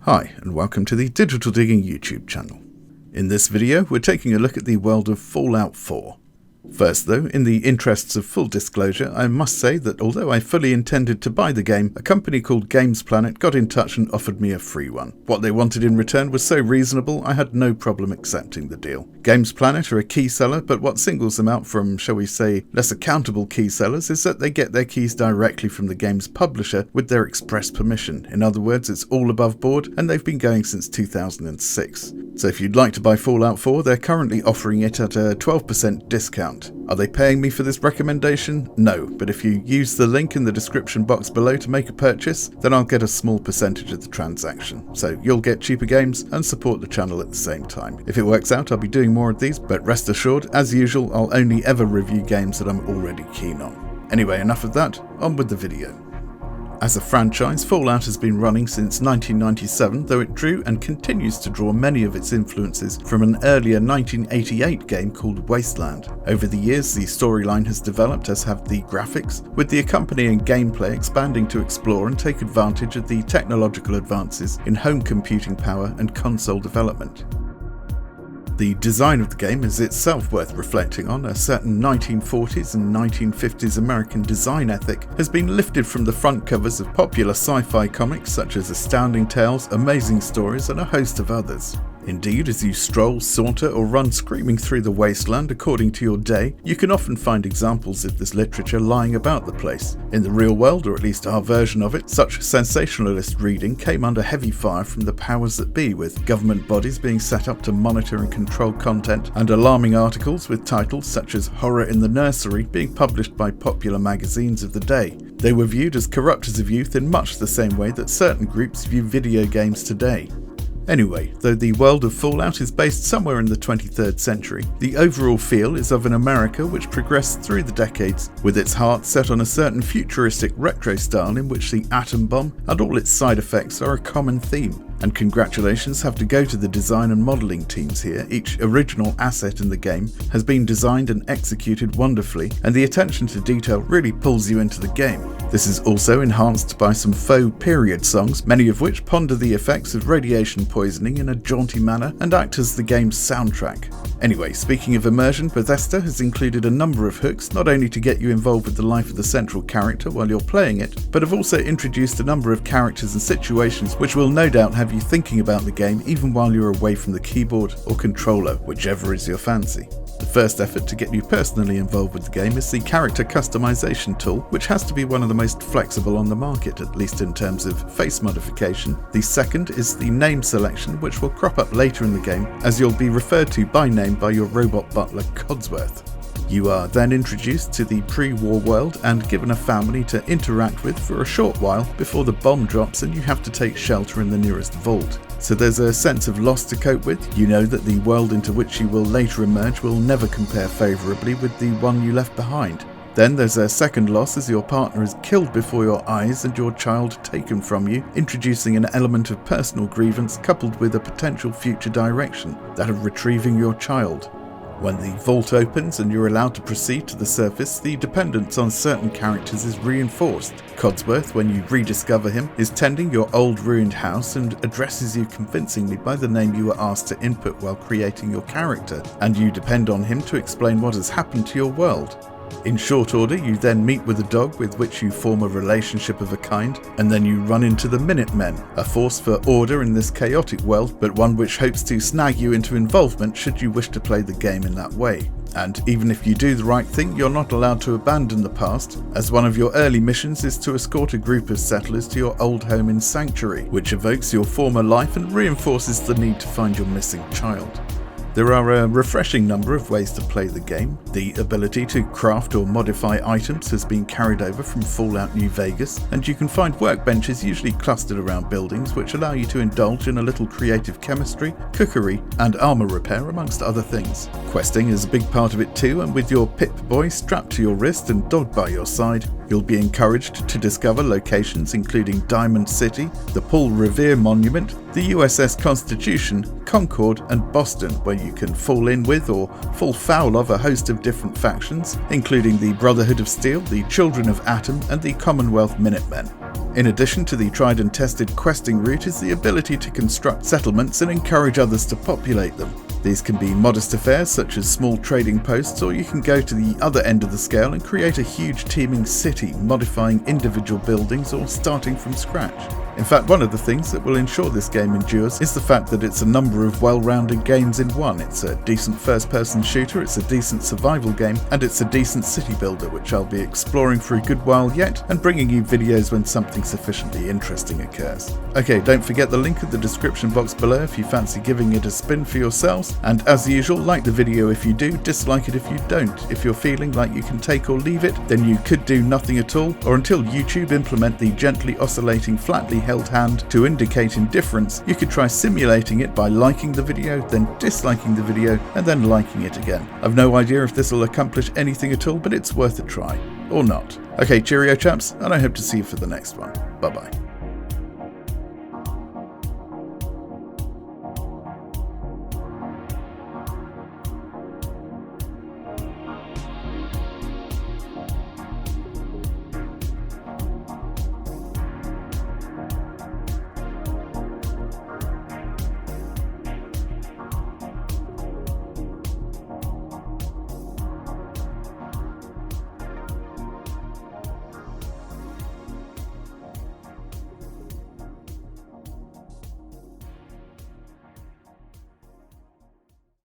Hi, and welcome to the Digital Digging YouTube channel. In this video, we're taking a look at the world of Fallout 4. First though, in the interests of full disclosure, I must say that although I fully intended to buy the game, a company called Games Planet got in touch and offered me a free one. What they wanted in return was so reasonable, I had no problem accepting the deal. Games Planet are a key seller, but what singles them out from, shall we say, less accountable key sellers is that they get their keys directly from the game's publisher with their express permission. In other words, it's all above board, and they've been going since 2006. So if you'd like to buy Fallout 4, they're currently offering it at a 12% discount. Are they paying me for this recommendation? No, but if you use the link in the description box below to make a purchase, then I'll get a small percentage of the transaction. So you'll get cheaper games and support the channel at the same time. If it works out, I'll be doing more of these, but rest assured, as usual, I'll only ever review games that I'm already keen on. Anyway, enough of that, on with the video. As a franchise, Fallout has been running since 1997, though it drew and continues to draw many of its influences from an earlier 1988 game called Wasteland. Over the years, the storyline has developed, as have the graphics, with the accompanying gameplay expanding to explore and take advantage of the technological advances in home computing power and console development. The design of the game is itself worth reflecting on. A certain 1940s and 1950s American design ethic has been lifted from the front covers of popular sci-fi comics such as Astounding Tales, Amazing Stories, and a host of others. Indeed, as you stroll, saunter, or run screaming through the wasteland according to your day, you can often find examples of this literature lying about the place. In the real world, or at least our version of it, such sensationalist reading came under heavy fire from the powers that be, with government bodies being set up to monitor and control content, and alarming articles with titles such as Horror in the Nursery being published by popular magazines of the day. They were viewed as corrupters of youth in much the same way that certain groups view video games today. Anyway, though the world of Fallout is based somewhere in the 23rd century, the overall feel is of an America which progressed through the decades, with its heart set on a certain futuristic retro style in which the atom bomb and all its side effects are a common theme. And congratulations have to go to the design and modelling teams here. Each original asset in the game has been designed and executed wonderfully, and the attention to detail really pulls you into the game. This is also enhanced by some faux period songs, many of which ponder the effects of radiation poisoning in a jaunty manner and act as the game's soundtrack. Anyway, speaking of immersion, Bethesda has included a number of hooks, not only to get you involved with the life of the central character while you're playing it, but have also introduced a number of characters and situations which will no doubt have you thinking about the game even while you're away from the keyboard or controller, whichever is your fancy. The first effort to get you personally involved with the game is the character customization tool, which has to be one of the most flexible on the market, at least in terms of face modification. The second is the name selection, which will crop up later in the game as you'll be referred to by name by your robot butler Codsworth. You are then introduced to the pre-war world and given a family to interact with for a short while before the bomb drops and you have to take shelter in the nearest vault. So there's a sense of loss to cope with. You know that the world into which you will later emerge will never compare favourably with the one you left behind. Then there's a second loss as your partner is killed before your eyes and your child taken from you, introducing an element of personal grievance coupled with a potential future direction, that of retrieving your child. When the vault opens and you're allowed to proceed to the surface, the dependence on certain characters is reinforced. Codsworth, when you rediscover him, is tending your old ruined house and addresses you convincingly by the name you were asked to input while creating your character, and you depend on him to explain what has happened to your world. In short order, you then meet with a dog with which you form a relationship of a kind, and then you run into the Minutemen, a force for order in this chaotic world, but one which hopes to snag you into involvement should you wish to play the game in that way. And even if you do the right thing, you're not allowed to abandon the past, as one of your early missions is to escort a group of settlers to your old home in Sanctuary, which evokes your former life and reinforces the need to find your missing child. There are a refreshing number of ways to play the game. The ability to craft or modify items has been carried over from Fallout New Vegas, and you can find workbenches usually clustered around buildings which allow you to indulge in a little creative chemistry, cookery, and armor repair amongst other things. Questing is a big part of it too, and with your Pip-Boy strapped to your wrist and dog by your side, you'll be encouraged to discover locations including Diamond City, the Paul Revere Monument, the USS Constitution, Concord, and Boston, where you can fall in with or fall foul of a host of different factions, including the Brotherhood of Steel, the Children of Atom, and the Commonwealth Minutemen. In addition to the tried and tested questing route is the ability to construct settlements and encourage others to populate them. These can be modest affairs such as small trading posts, or you can go to the other end of the scale and create a huge teeming city, modifying individual buildings or starting from scratch. In fact, one of the things that will ensure this game endures is the fact that it's a number of well-rounded games in one. It's a decent first-person shooter, it's a decent survival game, and it's a decent city builder, which I'll be exploring for a good while yet, and bringing you videos when something sufficiently interesting occurs. Okay, don't forget the link in the description box below if you fancy giving it a spin for yourselves, and as usual, like the video if you do, dislike it if you don't. If you're feeling like you can take or leave it, then you could do nothing at all, or until YouTube implement the gently oscillating, flatly held hand to indicate indifference, you could try simulating it by liking the video, then disliking the video, and then liking it again. I've no idea if this will accomplish anything at all, but it's worth a try. Or not. Okay, cheerio chaps, and I hope to see you for the next one. Bye bye.